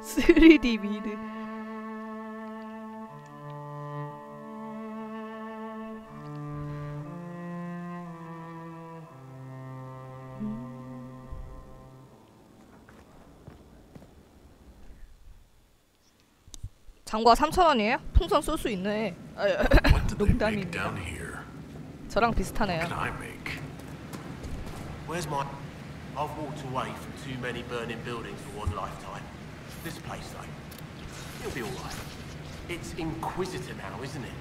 3D 미드. 장과 3,000원이에요? 풍선 쏠 수 있네. 농담입니다. 저랑 비슷하네요. Where's my... I've walked away from too many burning buildings for one lifetime. This place, though, it'll be all right. It's Inquisitor now, isn't it?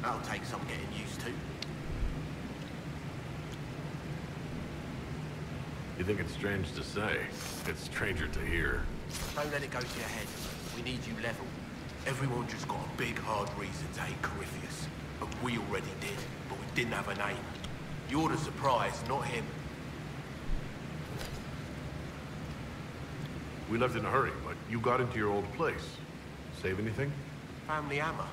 That'll take some getting used to. You think it's strange to say? It's stranger to hear. Don't let it go to your head. We need you level. Everyone just got a big, hard reason to hate Corypheus. And we already did, but we didn't have a name. You're the surprise, not him. We left in a hurry, but you got into your old place. Save anything? Family hammer.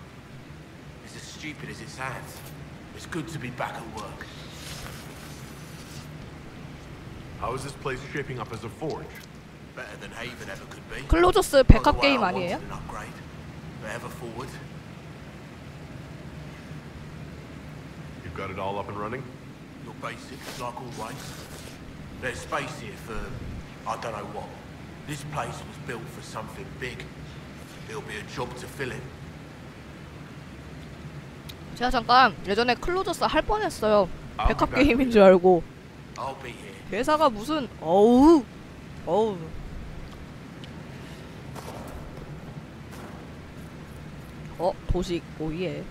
It's as stupid as it sounds. It's good to be back at work. How is this place shaping up as a forge? Better than Haven ever could be. 클로저스 백합 게임 아니에요? An upgrade. Forever forward. You've got it all up and running? Your basics, like always. There's space here for I don't know what. This place was built for something big. It'll be a job to fill it. 제가 잠깐 예전에 클로저스 할 뻔했어요. 백합 게임인 줄 알고. I'll be here. 대사가 무슨 어우. 도식 오예.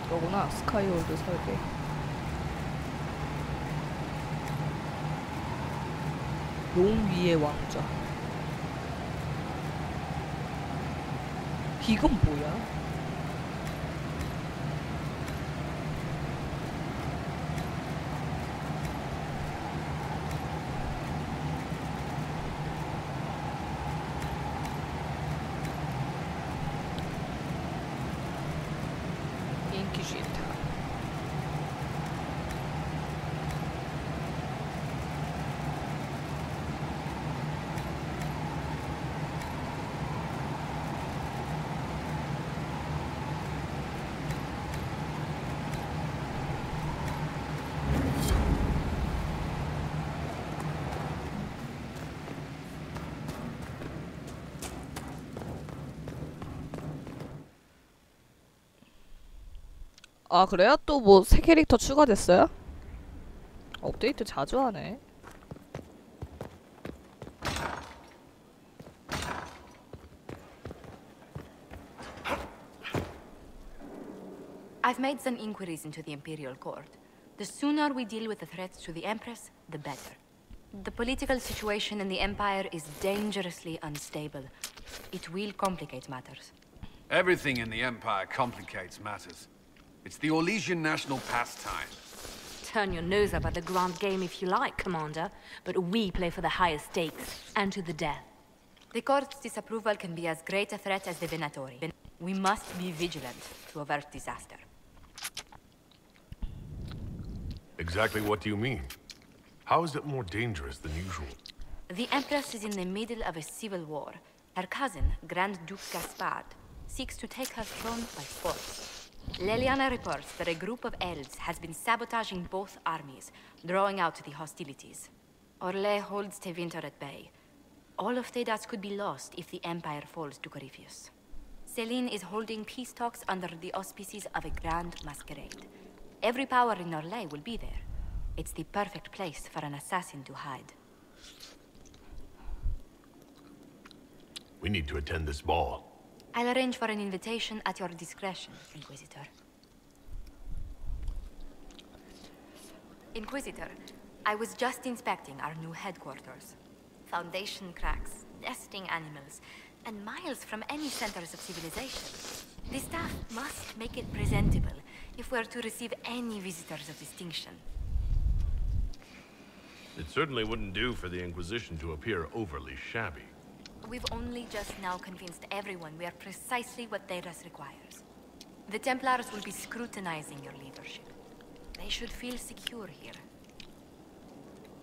이거구나. 스카이월드 설계. 용 위의 왕좌. 이건 뭐야? 인키시타. 아 그래요? 또 뭐 새 캐릭터 추가됐어요? 업데이트 자주 하네. I've made some inquiries into the Imperial Court. The sooner we deal with the threats to the Empress, the better. The political situation in the Empire is dangerously unstable. It will complicate matters. Everything in the Empire complicates matters. It's the Orlesian national pastime. Turn your nose up at the grand game if you like, Commander, but we play for the highest stakes, and to the death. The Court's disapproval can be as great a threat as the Venatori. We must be vigilant to avert disaster. Exactly what do you mean? How is it more dangerous than usual? The Empress is in the middle of a civil war. Her cousin, Grand Duke Gaspard, seeks to take her throne by force. Leliana reports that a group of elves has been sabotaging both armies, drawing out the hostilities. Orlais holds Tevinter at bay. All of Thedas could be lost if the Empire falls to Corypheus. Selene is holding peace talks under the auspices of a grand masquerade. Every power in Orlais will be there. It's the perfect place for an assassin to hide. We need to attend this ball. I'll arrange for an invitation at your discretion, Inquisitor. Inquisitor, I was just inspecting our new headquarters. Foundation cracks, nesting animals, and miles from any centers of civilization. The staff must make it presentable if we're to receive any visitors of distinction. It certainly wouldn't do for the Inquisition to appear overly shabby. We've only just now convinced everyone we are precisely what Thedas requires. The Templars will be scrutinizing your leadership. They should feel secure here.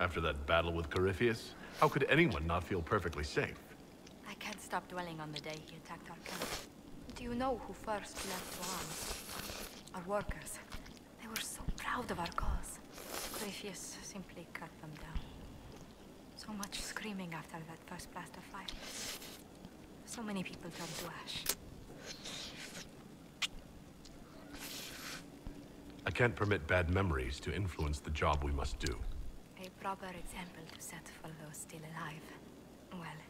After that battle with Corypheus, how could anyone not feel perfectly safe? I can't stop dwelling on the day he attacked our camp. Do you know who first left to arms? Our workers. They were so proud of our cause. Corypheus simply cut them down. So much screaming after that first blast of fire. So many people turned to ash. I can't permit bad memories to influence the job we must do. A proper example to set for those still alive. Well,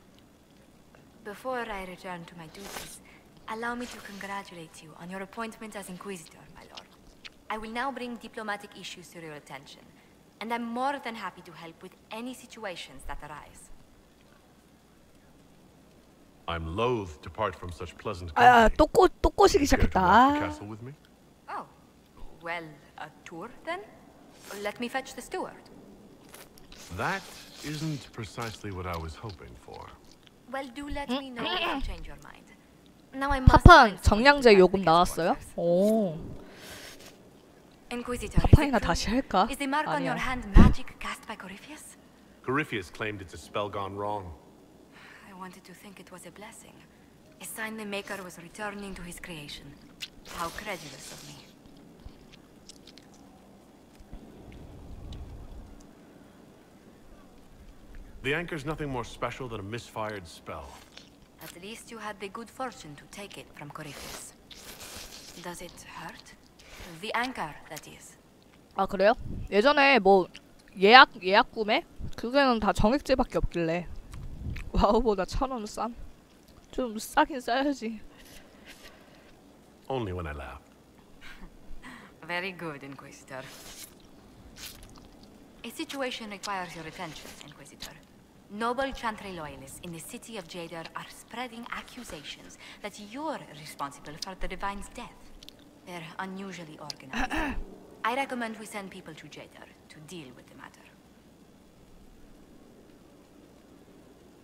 before I return to my duties, allow me to congratulate you on your appointment as Inquisitor, my lord. I will now bring diplomatic issues to your attention, and I'm more than happy to help with any situations that arise. I'm loath to part from such pleasant 아, company. 또 꼬시기 Care to 시작했다. walk the 아. castle with me? Oh, well, a tour then? Let me fetch the steward. That isn't precisely what I was hoping for. Well, do let me know if you change your mind. Now I must 파판 find someone 정량제 to 요금 guard the 나왔어요? guest quarters. 오. Inquisitor, is 파판이나 it true? 다시 할까? Is the mark on your 아니야. hand magic cast by Corypheus? Corypheus claimed it's a spell gone wrong. I wanted to think it was a blessing. A sign the Maker was returning to his creation. How credulous of me. The anchor's nothing more special than a misfired spell. At least you had the good fortune to take it from Corypheus. Does it hurt? The anchor, that is. 아 그래요? 예전에 뭐 예약 구매? 그게는 다 정액제밖에 없길래 와우보다 1,000원 싼? 좀 싸긴 싸야지. Only when I laugh. Very good, Inquisitor. A situation requires your attention, Inquisitor. Noble Chantry loyalists in the city of Jadar are spreading accusations that you're responsible for the Divine's death. They're unusually organized. I recommend we send people to Jadar to deal with the matter.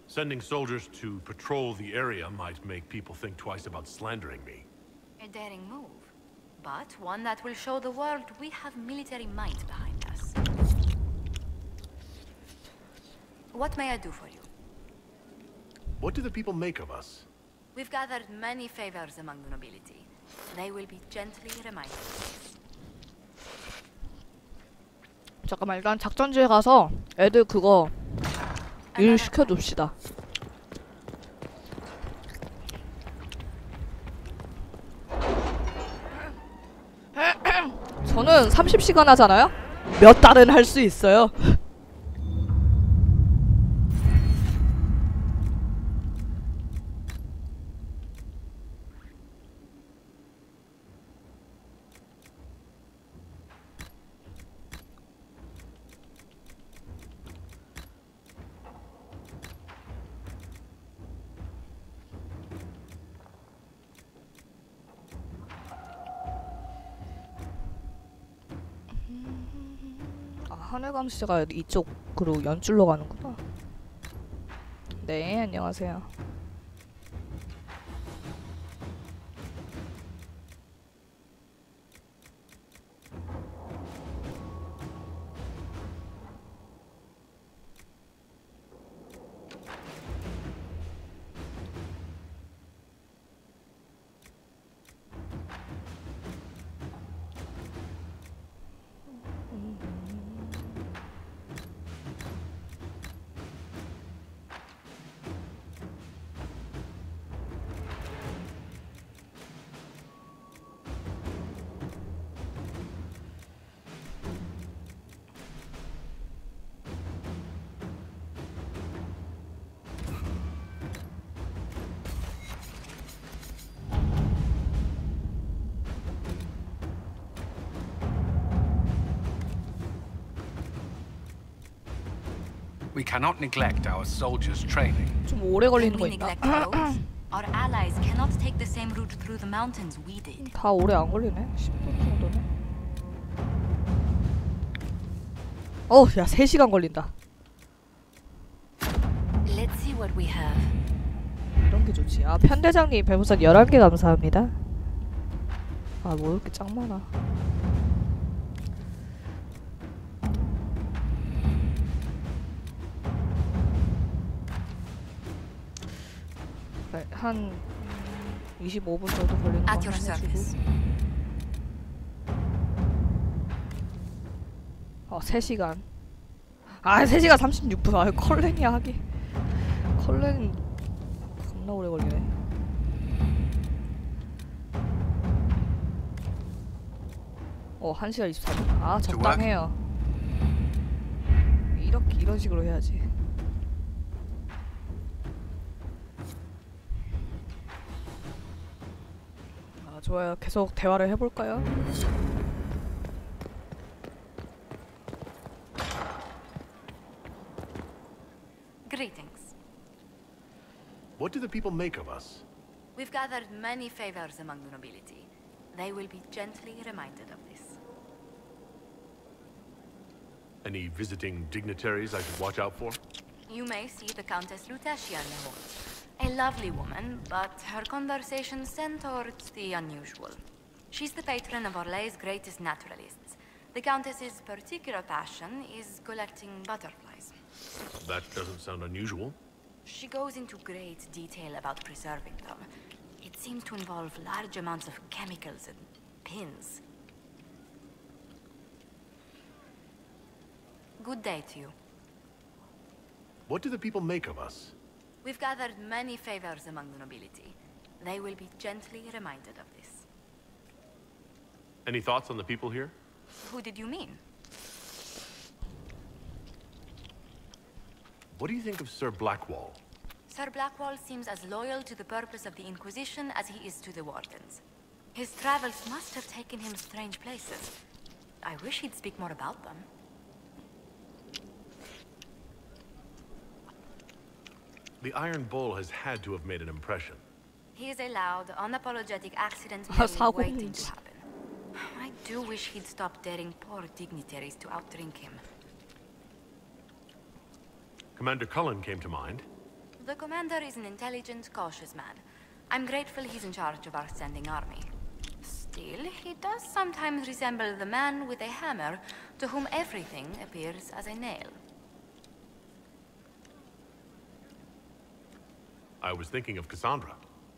Sending soldiers to patrol the area might make people think twice about slandering me. A daring move, but one that will show the world we have military might behind us. What may I do for you? What do the people make of us? We've gathered many favors among the nobility. They will be gently reminded. 잠깐만 일단 작전지에 가서 애들 그거 일 시켜줍시다. 저는 30시간 하잖아요? 몇 달은 할 수 있어요. 하늘감시가 이쪽으로 연줄로 가는구나. 네, 안녕하세요. We cannot neglect our soldiers' training. 좀 오래 걸리는 Can 거 we 있나? neglect roads? Our allies cannot take the same route through the mountains we did. 다 오래 안 걸리네. 10분 정도네. 어우, 야, 3시간 걸린다. Let's see what we have. 이런 게 좋지. 아, 편대장님 배무선 11개 감사합니다. 아, 뭐 이렇게 짱 많아. 한 25분 정도 걸리는 거 At your 해주고. service. 3시간. 3시간 36분. 컬렌이야 하기. 컬렌 겁나 오래 걸리네. 어, 1시간 24분. 적당해요. 이런 식으로 해야지. 좋아요. 계속 대화를 해볼까요? Greetings. What do the people make of us? We've gathered many favors among the nobility. They will be gently reminded of this. Any visiting dignitaries I should watch out for? You may see the Countess Lutetia in the hall. A lovely woman, but her conversations tend towards the unusual. She's the patron of Orlay's greatest naturalists. The Countess's particular passion is collecting butterflies. That doesn't sound unusual. She goes into great detail about preserving them. It seems to involve large amounts of chemicals and pins. Good day to you. What do the people make of us? We've gathered many favors among the nobility. They will be gently reminded of this. Any thoughts on the people here? Who did you mean? What do you think of Sir Blackwall? Sir Blackwall seems as loyal to the purpose of the Inquisition as he is to the Wardens. His travels must have taken him strange places. I wish he'd speak more about them. The Iron Bull has had to have made an impression. He is a loud, unapologetic accident 사고문지. waiting to happen. I do wish he'd stop daring poor dignitaries to outdrink him. Commander Cullen came to mind. The commander is an intelligent, cautious man. I'm grateful he's in charge of our standing army. Still, he does sometimes resemble the man with a hammer to whom everything appears as a nail. I was thinking of Cassandra.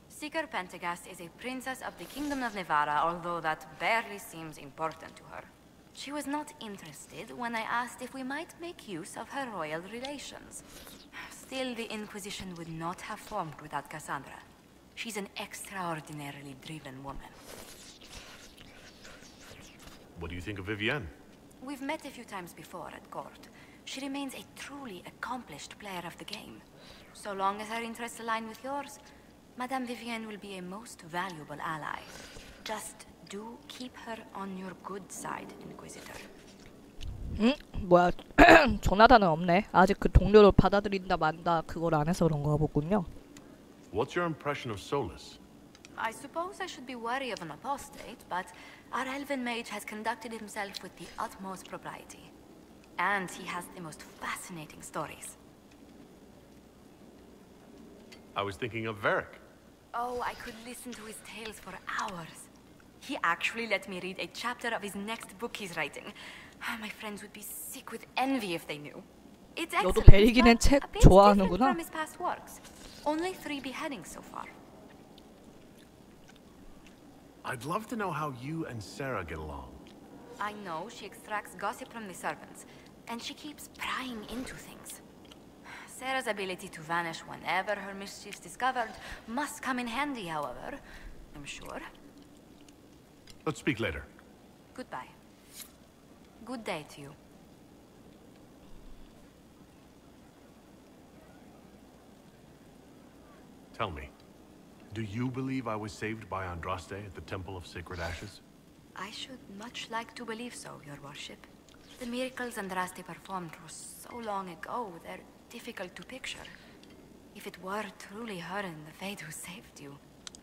Seeker Pentagast is a princess of the Kingdom of Nevarra, although that barely seems important to her. She was not interested when I asked if we might make use of her royal relations. Still, the Inquisition would not have formed without Cassandra. She's an extraordinarily driven woman. What do you think of Vivienne? We've met a few times before at court. She remains a truly accomplished player of the game. So long as her interests align with yours, Madame Vivienne will be a most valuable ally. Just do keep her on your good side, Inquisitor. 뭐야? 조나단은 없네. 아직 그 동료를 받아들인다 만다 그걸 안 해서 그런가 보군요. What's your impression of Solus? I suppose I should be wary of an apostate, but our elven mage has conducted himself with the utmost propriety. And he has the most fascinating stories. I was thinking of Varric. Oh, I could listen to his tales for hours. He actually let me read a chapter of his next book he's writing. My friends would be sick with envy if they knew. It's 너도 excellent, 베리기는 but 책 a bit different 좋아하는구나. from his past works. Only 3 beheadings so far. I'd love to know how you and Sarah get along. I know she extracts gossip from the servants, and she keeps prying into things. Sarah's ability to vanish whenever her mischief's discovered must come in handy, however, I'm sure. Let's speak later. Goodbye. Good day to you. Tell me, do you believe I was saved by Andraste at the Temple of Sacred Ashes? I should much like to believe so, Your Worship. The miracles Andraste performed were so long ago, they're difficult to picture. If it were truly her in the Fade who saved you.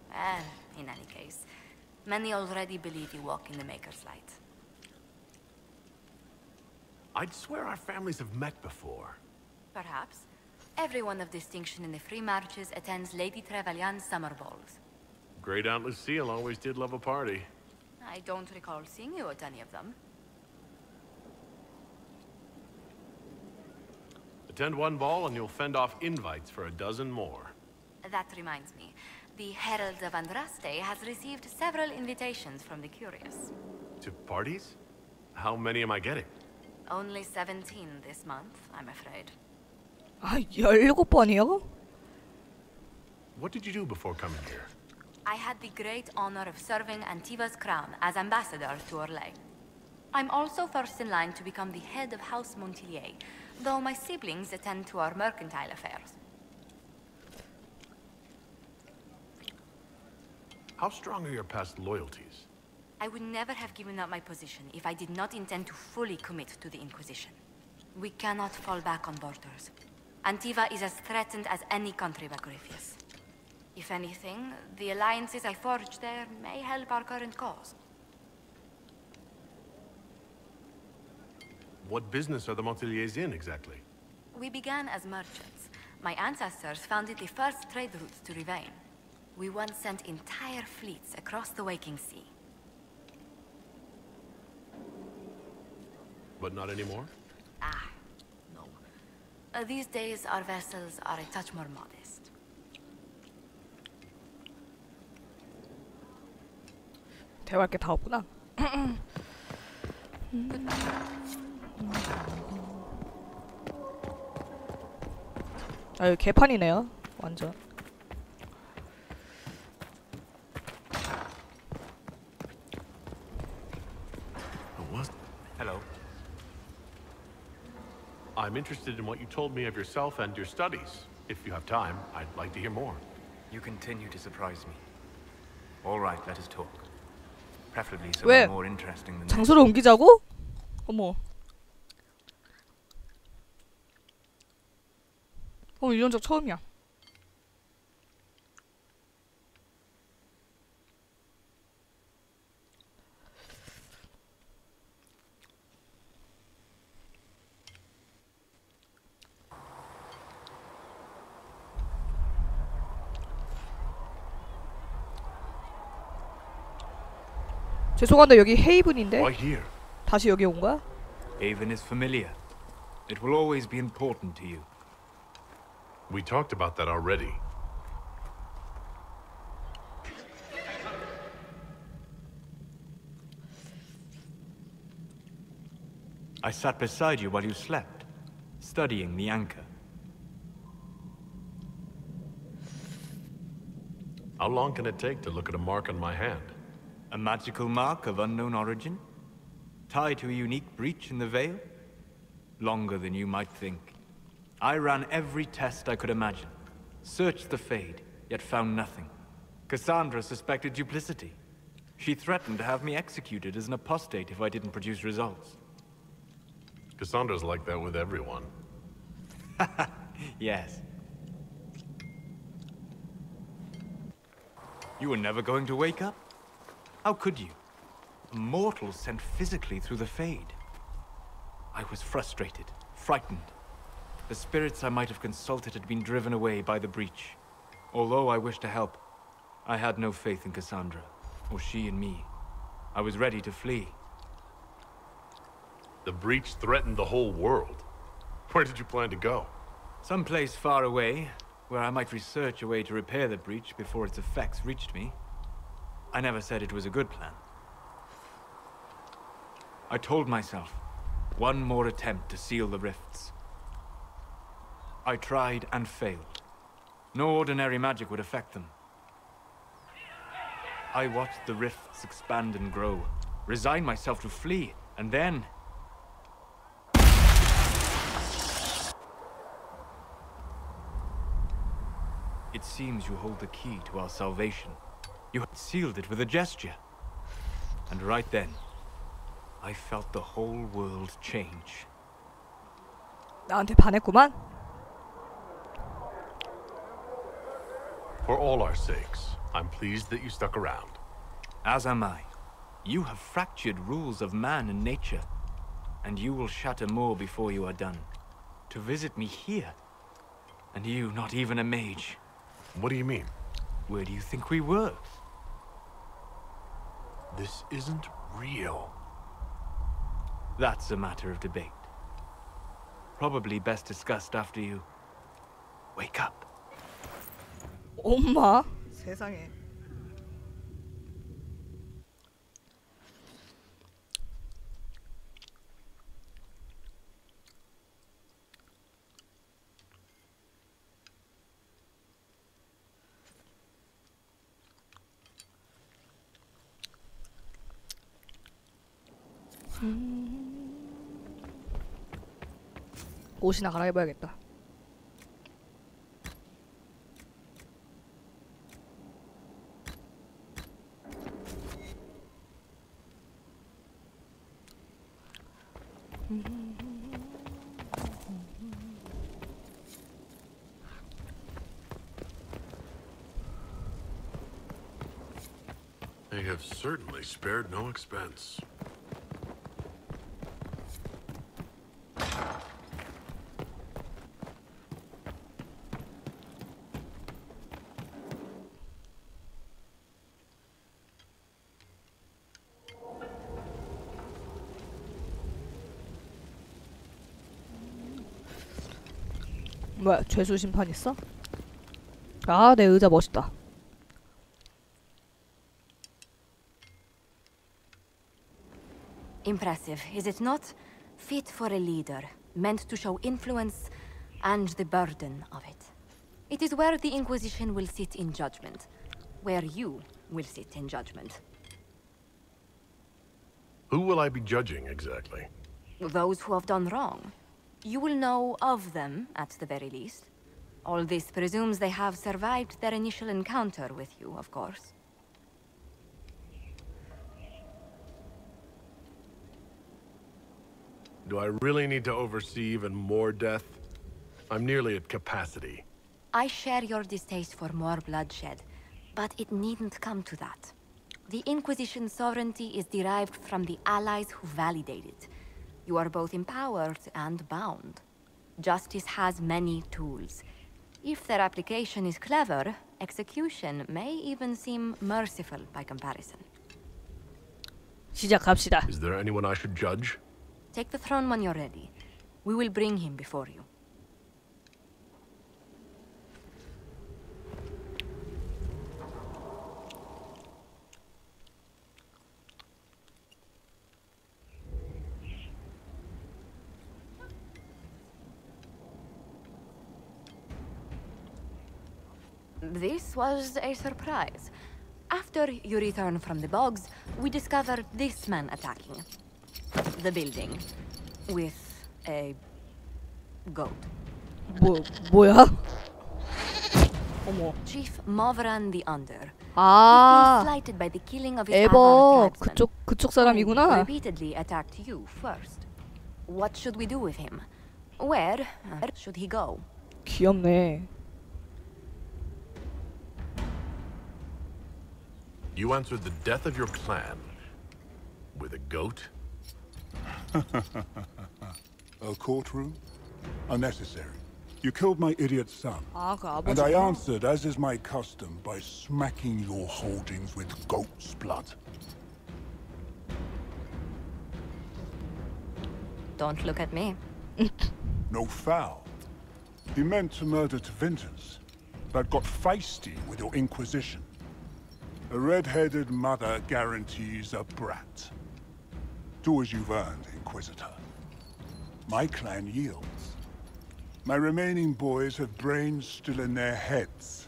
Well, in any case, many already believe you walk in the Maker's light. I'd swear our families have met before. Perhaps. Everyone of distinction in the Free Marches attends Lady Trevelyan's summer balls. Great Aunt Lucille always did love a party. I don't recall seeing you at any of them. Attend one ball and you'll fend off invites for a dozen more. That reminds me. The Herald of Andraste has received several invitations from the curious. To parties? How many am I getting? Only 17 this month, I'm afraid. 아, 17번이요? What did you do before coming here? I had the great honor of serving Antiva's crown as ambassador to Orlais. I'm also first in line to become the head of House Montilyet, though my siblings attend to our mercantile affairs. How strong are your past loyalties? I would never have given up my position if I did not intend to fully commit to the Inquisition. We cannot fall back on borders. Antiva is as threatened as any country by Griffius. If anything, the alliances I forged there may help our current cause. What business are the Montilyets in, exactly? We began as merchants. My ancestors founded the first trade routes to Rivain. We once sent entire fleets across the Waking Sea. But not anymore? Ah, no. These days, our vessels are a touch more modest. 대화할 게 다 없구나. 아, 여기 개판이네요. 완전. What? Hello. I'm interested in what you told me of yourself and your studies. If you have time, I'd like to hear more. You continue to surprise me. All right, let us talk. Preferably 왜? something more interesting than this. 장소를 옮기자고? 어머. 이런 적 처음이야. 죄송한데 여기 헤이븐인데 Why here? 다시 여기 온 거야? Haven is familiar. It will always be important to you. We talked about that already. I sat beside you while you slept, studying the anchor. How long can it take to look at a mark on my hand? A magical mark of unknown origin? Tied to a unique breach in the veil? Longer than you might think. I ran every test I could imagine. Searched the Fade, yet found nothing. Cassandra suspected duplicity. She threatened to have me executed as an apostate if I didn't produce results. Cassandra's like that with everyone. Yes. You were never going to wake up? How could you? A mortal sent physically through the Fade. I was frustrated, frightened. The spirits I might have consulted had been driven away by the breach. Although I wished to help, I had no faith in Cassandra, or she in me. I was ready to flee. The breach threatened the whole world. Where did you plan to go? Someplace far away, where I might research a way to repair the breach before its effects reached me. I never said it was a good plan. I told myself, one more attempt to seal the rifts. I tried and failed. No ordinary magic would affect them. I watched the rifts expand and grow, resigned myself to flee, and then... It seems you hold the key to our salvation. You had sealed it with a gesture. And right then, I felt the whole world change. 나한테 반했구만. For all our sakes, I'm pleased that you stuck around. As am I. You have fractured rules of man and nature, and you will shatter more before you are done. To visit me here, and you not even a mage. What do you mean? Where do you think we were? This isn't real. That's a matter of debate. Probably best discussed after you wake up. 엄마? 세상에. 옷이나 갈아입어야겠다. They have certainly spared no expense. 뭐야, 죄수 심판 있어? 아, 내 의자 멋있다. Impressive, is it not? Fit for a leader, meant to show influence and the burden of it. It is where the Inquisition will sit in judgment. Where you will sit in judgment. Who will I be judging exactly? Those who have done wrong. You will know of them, at the very least. All this presumes they have survived their initial encounter with you, of course. Do I really need to oversee even more death? I'm nearly at capacity. I share your distaste for more bloodshed, but it needn't come to that. The Inquisition's sovereignty is derived from the allies who validate it. You are both empowered and bound. Justice has many tools. If their application is clever, execution may even seem merciful by comparison. 시작합시다. Is there anyone I should judge? Take the throne when you're ready. We will bring him before you. This was a surprise. After you return from the bogs, we discovered this man attacking the building with a goat. 뭐야? 어머. Chief Movran the Under. 아, He feels slighted by the killing of his 에버 Avar tribesmen, 그쪽 who 사람이구나. repeatedly attacked you first. What should we do with him? Where should he go? 귀엽네. You answered the death of your clan with a goat? A courtroom? Unnecessary. You killed my idiot son. 아, 그 And I 아버지구나. answered, as is my custom, by smacking your holdings with goat's blood. Don't look at me. No foul. He meant to murder Tevinter's, but got feisty with your Inquisition. A red-headed mother guarantees a brat. Do as you've earned, Inquisitor. My clan yields. My remaining boys have brains still in their heads.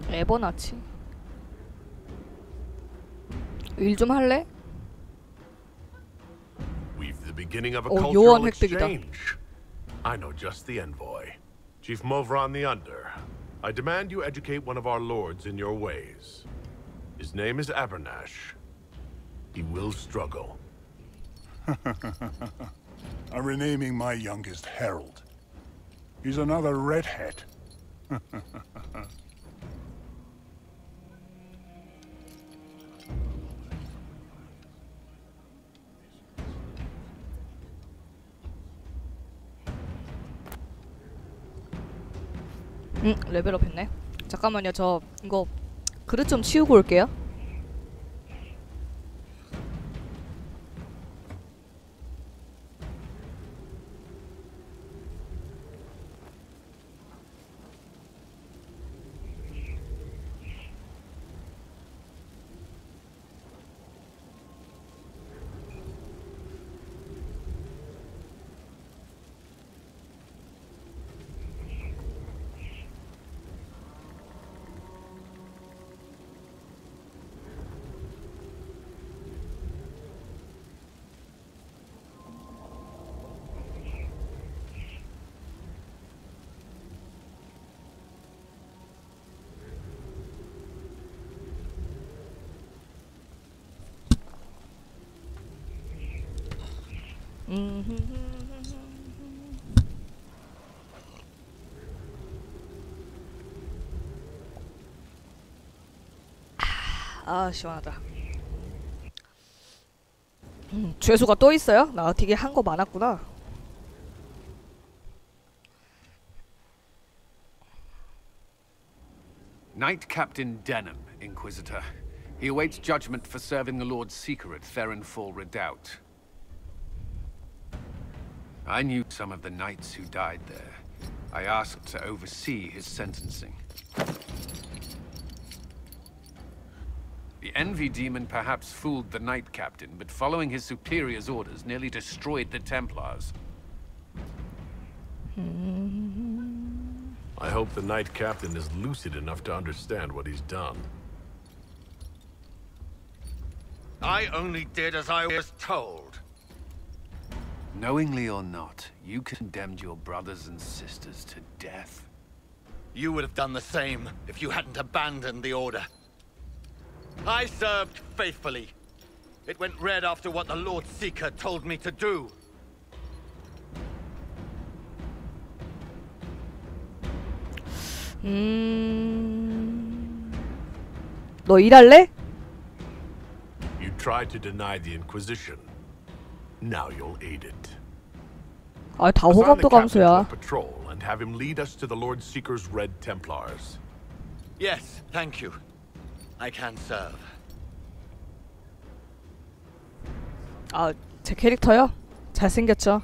에버나치. 일 좀 할래? We've the beginning of a 요원 cultural 획득이다. exchange. I know just the envoy. Chief Movran the Under. I demand you educate one of our lords in your ways. His name is Abernash. He will struggle. I'm renaming my youngest Herald. He's another redhead. 레벨업 했네. 잠깐만요. 저 이거 그릇 좀 치우고 올게요. 아 시원하다. 죄수가 또 있어요? 나 되게 한 거 많았구나. Knight Captain Denham, Inquisitor. He awaits judgment for serving the Lord's Seeker at Farronfall Redoubt. I knew some of the knights who died there. I asked to oversee his sentencing. The Envy Demon perhaps fooled the Knight Captain, but following his superior's orders nearly destroyed the Templars. I hope the Knight Captain is lucid enough to understand what he's done. I only did as I was told. Knowingly or not, you condemned your brothers and sisters to death. You would have done the same if you hadn't abandoned the Order. I served faithfully. It went red after what the Lord Seeker told me to do. 너 일할래? You tried to deny the Inquisition. Now you'll aid it. 아, 다 Assign the 호감도 captain to a 감소야. patrol and have him lead us to the Lord Seeker's Red Templars. Yes, thank you. I can serve. 아, 제 캐릭터요? 잘생겼죠?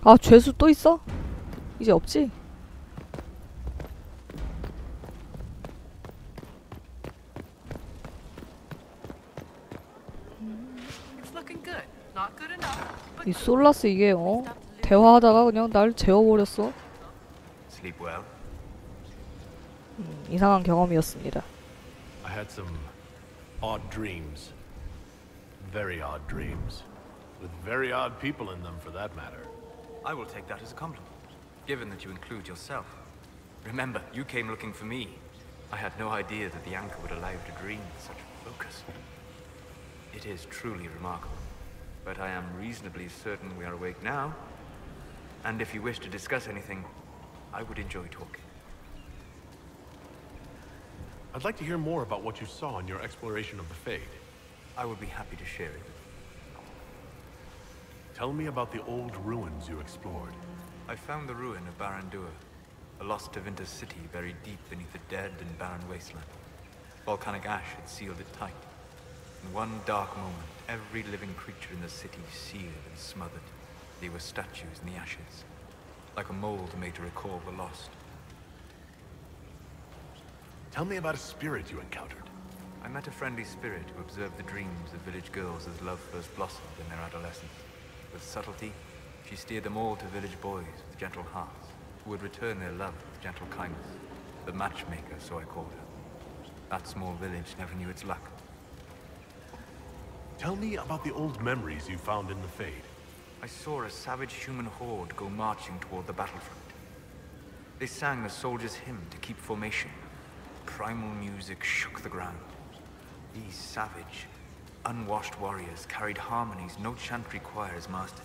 아, 죄수 또 있어? 이제 없지? 이 솔라스 이게 대화하다가 그냥 날 재워버렸어. Sleep well? 이상한 경험이었습니다. I had some odd dreams. Very odd dreams. With very odd people in them, for that matter. I will take that as a compliment, given that you include yourself. Remember, you came looking for me. I had no idea that the anchor would allow you to dream with such focus. It is truly remarkable. But I am reasonably certain we are awake now. And if you wish to discuss anything, I would enjoy talking. I'd like to hear more about what you saw in your exploration of the Fade. I would be happy to share it. Tell me about the old ruins you explored. I found the ruin of Barandur, a lost Tevinter city buried deep beneath a dead and barren wasteland. Volcanic ash had sealed it tight. In one dark moment, every living creature in the city seared and smothered. They were statues in the ashes, like a mold made to recall the lost. Tell me about a spirit you encountered. I met a friendly spirit who observed the dreams of village girls as love first blossomed in their adolescence. With subtlety, she steered them all to village boys with gentle hearts, who would return their love with gentle kindness. The matchmaker, so I called her. That small village never knew its luck. Tell me about the old memories you found in the Fade. I saw a savage human horde go marching toward the battlefront. They sang a soldier's hymn to keep formation. Primal music shook the ground. These savage, unwashed warriors carried harmonies no chantry choir has mastered.